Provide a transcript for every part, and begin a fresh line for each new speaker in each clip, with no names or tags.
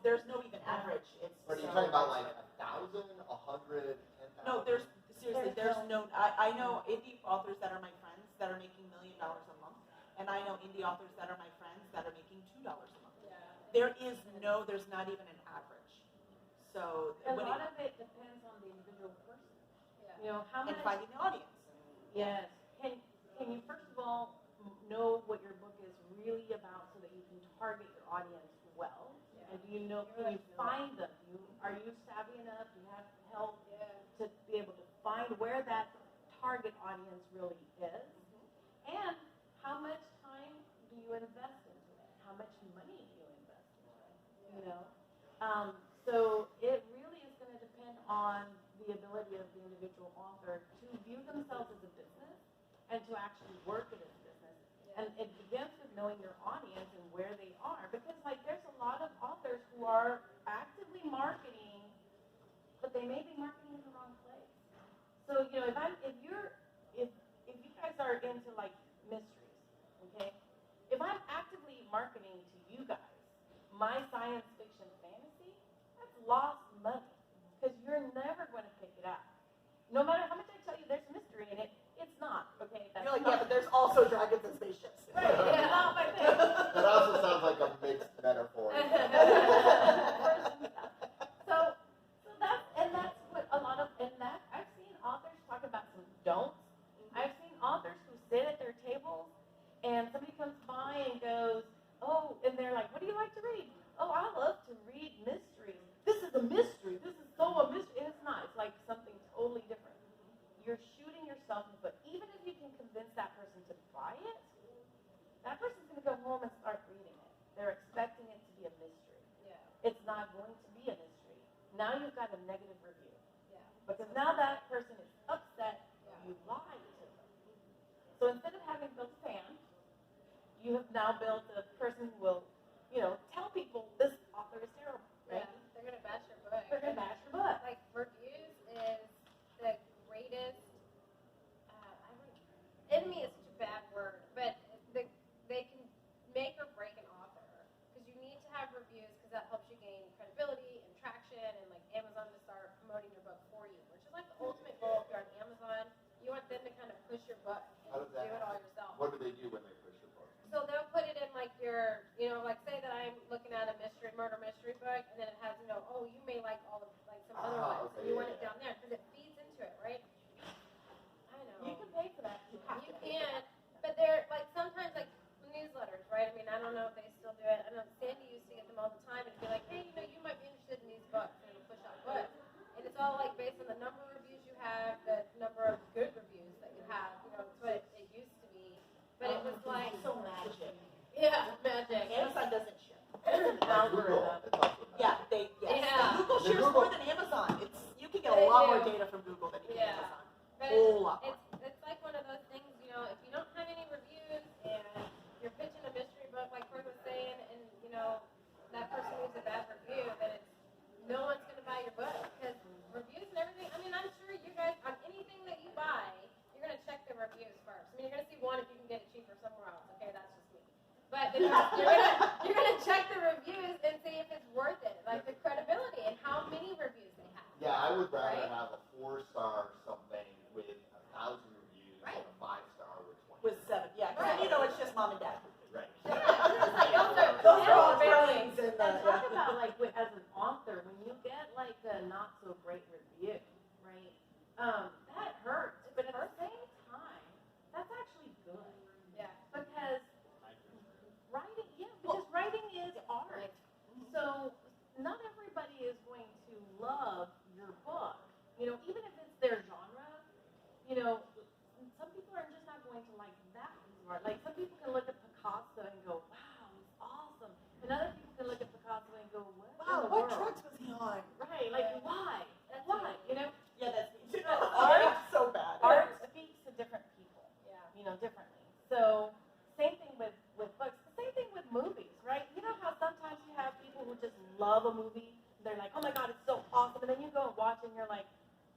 there's no even average. It's
But are you talking about like 1,000, 100, 10,000?
No, there's no. I know indie authors that are my friends that are making $1 million a month, and I know indie authors that are my friends that are making $2 a month.
Yeah.
There's not even an average. So
a lot of it depends on the individual person.
Yeah.
You know, how much.
And finding the audience.
Yes. Can you first of all know what your book is really about so that you can target your audience well?
Yeah.
And do you know? Can you find them? Are you savvy enough? Do you have help to be able to find where that target audience really is? And how much time do you invest into it? How much money do you invest into it? You know? So it really is going to depend on the ability of the individual author to view themselves as a business and to actually work it as a business. And it begins with knowing your audience and where they are. Because like there's a lot of authors who are actively marketing, but they may be marketing in the wrong place. So, you know, if you guys are into like mysteries, okay? If I'm actively marketing to you guys my science fiction fantasy, that's lost money because you're never going to pick it up. No matter how much I tell you there's mystery in it, it's not, okay?
You're like, yeah, but there's also dragons and spaceships.
Right, it's not my thing.
That also sounds like a mixed metaphor.
That's what a lot of, I've seen authors talk about some don'ts. I've seen authors who sit at their tables and somebody comes by and goes, oh, and they're like, what do you like to read? Oh, I love to read mysteries. This is a mystery. This is so a mystery. It's not. It's like something totally different. You're shooting yourself in the foot. Even if you can convince that person to buy it, that person's going to go home and start reading it. They're expecting it to be a mystery.
Yeah.
It's not going to be a mystery. Now you've got a negative review.
Yeah.
Because now that person is upset, you lied to them. So instead of having built a fan, you have now built a person who will, you know, tell people this author is terrible. Right?
Yeah. They're gonna bash your book.
They're going to bash your book.
Like reviews is the greatest. Enemy is such a bad word, but they can make or break an author because you need to have reviews because that helps you gain credibility and traction and like Amazon to start promoting your book for you, which is like the ultimate goal. If you're on Amazon, you want them to kind of push your book and do it all yourself.
What do they do when they push your book?
So they'll put it in like your, you know, like say that I'm looking at a murder mystery book, and then it has, you know, oh, you may like all of like some other ones,
okay,
and you want it down there because it feeds into it, right? I know.
You can pay for that.
You can, but they're like sometimes like newsletters, right? I mean, I don't know if they still do it. I know Sandy used to get them all the time and be like, hey, you know, you might be interested in these books, and it'll push out books, and it's all like based on the number of reviews you have, the number of good reviews that you have. You know, it's what it used to be, but it was like
so magic.
yeah, magic.
Amazon doesn't ship.
Google. It's also
Yeah, Google shares
Google-
more than Amazon. You can get a lot more data from Google than you can Amazon.
But
Whole lot more.
it's like one of those things, you know, if you don't have any reviews and you're pitching a mystery book like Fern was saying, and you know that person leaves a bad review, then it's no one's going to buy your book because reviews and everything. I mean, I'm sure you guys on anything that you buy, you're going to check the reviews first. I mean, you're going to see one if you can get it cheaper somewhere else. Okay, that's just me. But you're gonna check the reviews and see if it's worth it, like the credibility and how many reviews they have.
Yeah, I would rather
Right?
have a 4-star something with 1,000 reviews than a 5-star with 20.
With 7, yeah. Because you know it's just mom and dad.
Right.
Those are all feelings.
And talk about like as an author, when you get like a not so great review, right? That hurts. But at the same time, that's actually good.
Yeah.
Because writing is art. So not everybody is going to love your book. You know, even if it's their genre, you know, some people are just not going to like that piece of art. Like some people can look at Picasso and go, wow, it's awesome. And other people can look at Picasso and go, what?
Wow, what drugs was he on?
Right, like why? Why? You know?
Yeah, that's me too.
Art,
so bad.
Art speaks to different people.
Yeah.
You know, differently. So same thing with books. The same thing with movies, right? You know how sometimes you have people who just love a movie. They're like, oh my God, it's so awesome. And then you go and watch and you're like,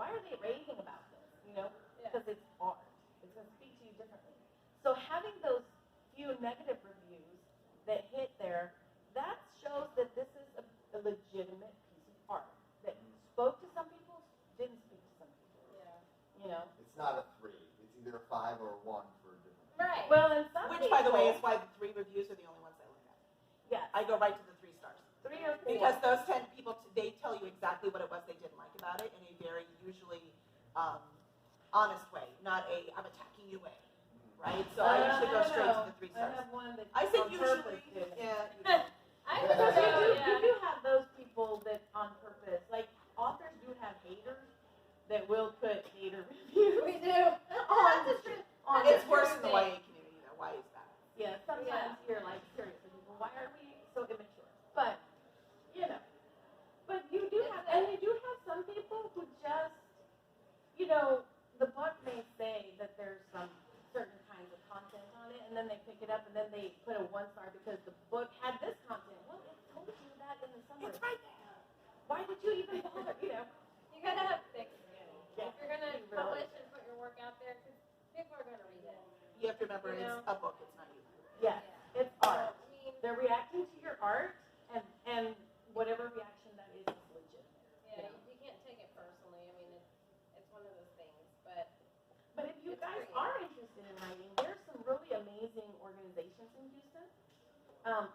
why are they raving about this? You know, because it's art. It's going to speak to you differently. So having those few negative reviews that hit there, that shows that this is Yes.
I go right to the 3 stars.
3 or 4.
Because those 10 people, they tell you exactly what it was they didn't like about it in a very usually honest way, not a I'm attacking you way, right? So I usually go straight to the 3
I
stars.
have one that
I say
on
usually,
purpose did.
yeah.
I
But
would say,
you do have those people that on purpose, like authors do have haters that will put hater reviews.
we do.
on
It's
the
worse in the
thing.
YA community though. YA is bad.
Yeah, sometimes you're like, seriously, people, why are we so immature? But, but you do have, and you do have some people who just, the book may say that there's some certain kinds of content on it, and then they pick it up and then they put a 1 star because the book had this content. Well, it told you that in the summary.
It's right there.
Why did you even bother,
You gotta have thick skin.
Yeah.
If you're gonna
You really
publish and put your work out there, because people are gonna read it.
You have to remember
You know?
it's a book, it's not you.
Yes, it's art.
I mean,
They're reacting to your art, and whatever reaction that is legitimate.
yeah, you can't take it personally. I mean, it's one of those things. But
if you
it's
guys
great.
are interested in writing, there's some really amazing organizations in Houston.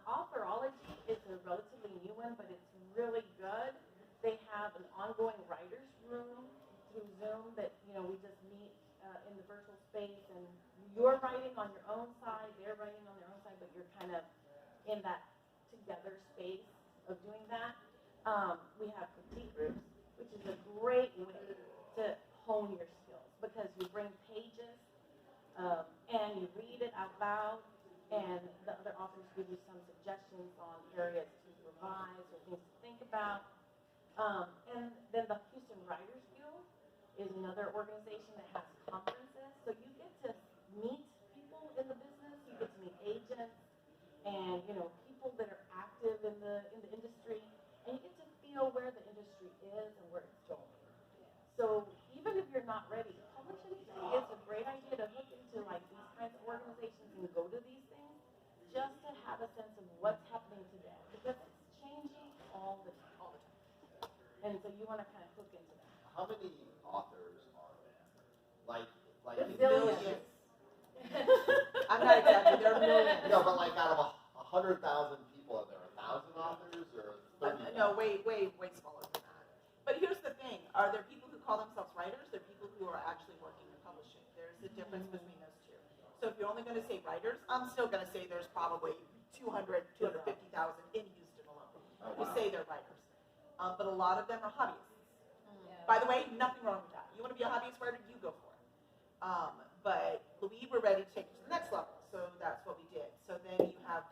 Authorology is a relatively new one, but it's really good. They have an ongoing writers room through Zoom that, we just meet in the virtual space, and you're writing on your own side, they're writing on their own side, but you're kind of in that together space of doing that. We have critique groups, which is a great way to hone your skills because you bring pages and you read it out loud, and the other authors give you some suggestions on areas to revise or things to think about. And then the Houston Writers Guild is another organization that has conferences, so you get to meet people in the business, you get to meet agents, and people that are active in the industry, and you get to feel where the industry is and where it's going. So even if you're not ready to publish anything, it's a great idea to hook into like these kinds of organizations and go to these things just to have a sense of what's happening today, because it's changing all the time. And so you want to kind of hook into that.
How many authors are there? Like
Millions. I'm not exactly, there are millions.
No, but like out of 100,000 people, are there 1,000 authors or 30?
No, way smaller than that. But here's the thing, are there people who call themselves writers? There are people who are actually working in publishing. There's a difference between those two. So if you're only going to say writers, I'm still going to say there's probably 250,000 in Houston alone who say they're writers. But a lot of them are hobbyists. By the way, nothing wrong with that. You want to be a hobbyist writer, you go for it. But we were ready to take it to the next level, so that's what we did. So then you have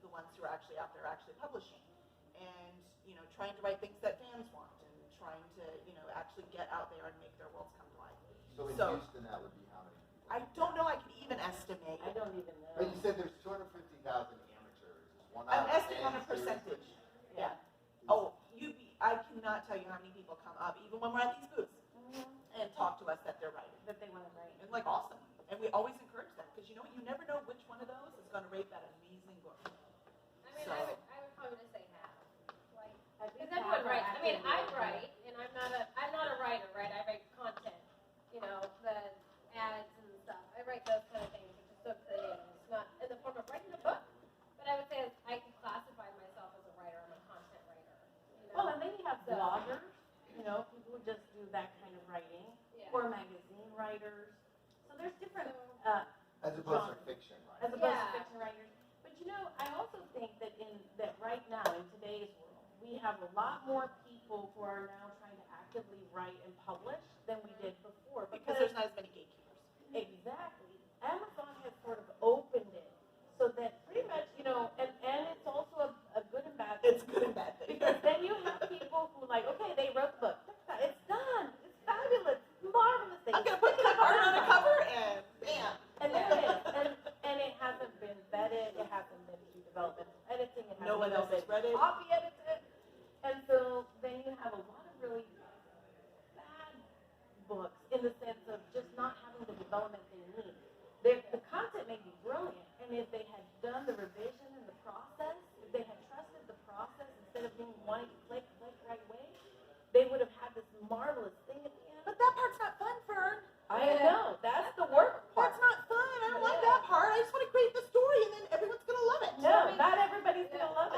the ones who are actually out there actually publishing and, trying to write things that fans want and trying to, actually get out there and make their worlds come to life.
So in Houston, that would be how many people?
I don't know, I can even estimate.
I don't even know.
But you said there's 250,000 amateurs. Is one
I'm
out of
estimating on a
10
percentage.
seriously?
Yeah. Oh, I cannot tell you how many people come up, even when we're at these booths, and talk to us that they're writing.
That they want to write.
And like, awesome. And we always encourage them, because you know what? You never know which one of those is going to rate that amazing book.
I mean,
So-
I would probably just say half. Like,
I think
because everyone
half are
writes. I mean, I
actively
write, and I'm not a writer, right? I write content, the ads and stuff. I write those kind of things, which is so creative. It's not in the form of writing a book, but I would say I can classify myself as a writer. I'm a content writer.
Well, and then you have bloggers, people who just do that kind of writing, or magazine writers. So there's different,
As opposed to fiction, right?
as opposed to
Yeah.
fiction writers. But I also think that that right now in today's world, we have a lot more people who are now trying to actively write and publish than we did before.
Because there's not as many gatekeepers.
Exactly. Amazon has sort of opened it so that pretty much, and it's also a good and bad thing.
It's good and bad thing.
Because then you have people who okay, they wrote the book. It's done. It's fabulous. Marvelous thing.
I'm going to put clip art on a cover and bam.
And there it is. And it hasn't been vetted. It hasn't been through development editing. It hasn't
No one else has read it.
copy edited. And so then you have a lot of really bad books in the sense of just not having the development they need. The content may be brilliant, and if they had done the revision and the process, if they had trusted the process instead of being wanting to click right away, they would have had this marvelous thing at the end.
But that part's not fun, Fern.
I know, that's the work part.
That's not fun. I don't like that part. I just want to create the story and then everyone's going to love it.
No, not everybody's going to love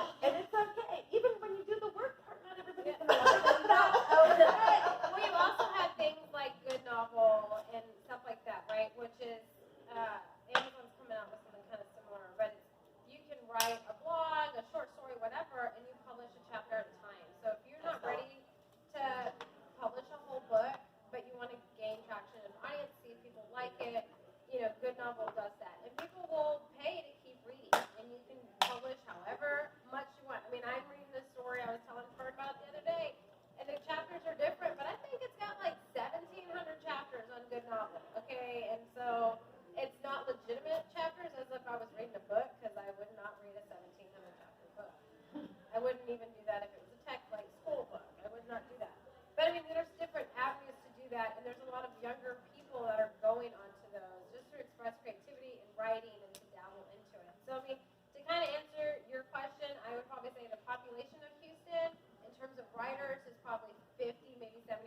even do that if it was a text, like school book. I would not do that. But I mean, there's different avenues to do that, and there's a lot of younger people that are going onto those just to express creativity and writing and to dabble into it. So I mean, to kind of answer your question, I would probably say the population of Houston, in terms of writers, is probably 50, maybe 70%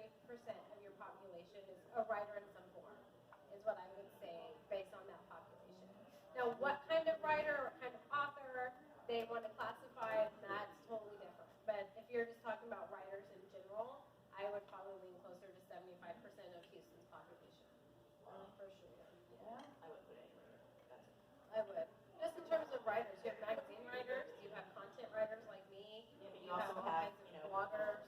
of your population is a writer in some form, is what I would say based on that population. Now, what kind of writer, what kind of author they want to classify, that's totally different. But if you're just talking about writers in general, I would probably lean closer to 75% of Houston's population, for sure.
Yeah, I would put anywhere. That's it.
I would. Just in terms of writers, you have magazine writers, you have content writers like me,
Yeah, but
you have all kinds of bloggers.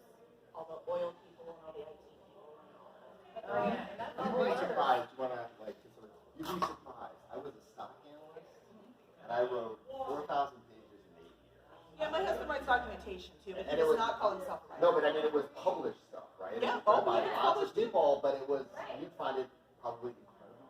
All the oil people and all the IT people and all that.
And that's all
You'd be
writers.
surprised, you'd be surprised. I was a stock analyst, and I wrote 4,000 pages in 8 years.
Yeah, my husband writes documentation too, but he
And it
does
was-
not call himself a writer.
No, but I mean, it was published stuff, right?
Yeah,
It was
oh,
by
yeah,
lots
published
of people, but it was, you'd find it probably incredible.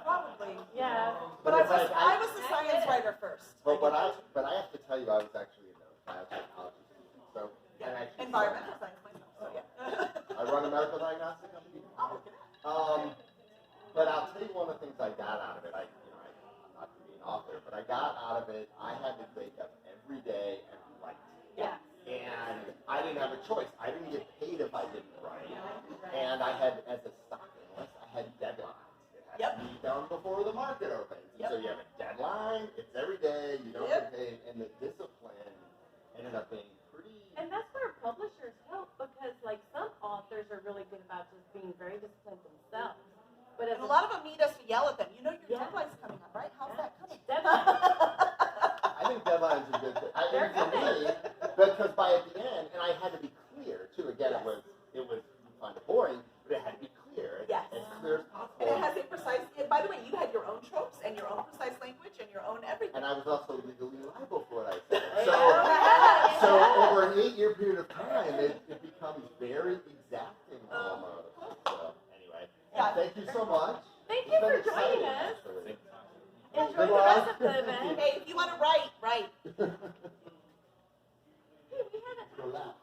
Probably.
Yeah.
But
it's like,
I was a science writer first.
But I have to tell you, I was actually in a biotechnology student, so. and actually-
Environmental science myself, so yeah.
I run a medical diagnostic company.
Oh, look at that.
But I'll tell you one of the things I got out of it. I'm not going to be an author, but I got out of it, I had to wake up every day and write.
Yeah.
And I didn't have a choice. I didn't get paid if I didn't write. And I had, as a stock analyst, I had deadlines. It had to be done before the market opens. And so you have a deadline, it's every day, you don't get paid, and the discipline ended up being pretty.
And that's where publishers help, because like some authors are really good about just being very disciplined themselves. But as
And a lot of them need us to yell at them. You know your
Yeah.
deadline's coming up, right? How's that coming?
I think deadlines are good.
They're
For me, because by the end, and I had to be clear too. Again, it was you find it boring, but it had to be clear.
Yes.
As clear as possible.
And it has a precise, and by the way, you had your own tropes and your own precise language and your own everything.
And I was also legally liable for what I said.
Yeah.
So over an 8-year period of time, it becomes very exacting almost. So anyway,
Yeah.
thank you so much.
Thank
It's
you
been
for joining
exciting,
us.
actually.
Enjoy the rest of the event.
Hey, if you want to write, write.
Hey, we haven't
Relax.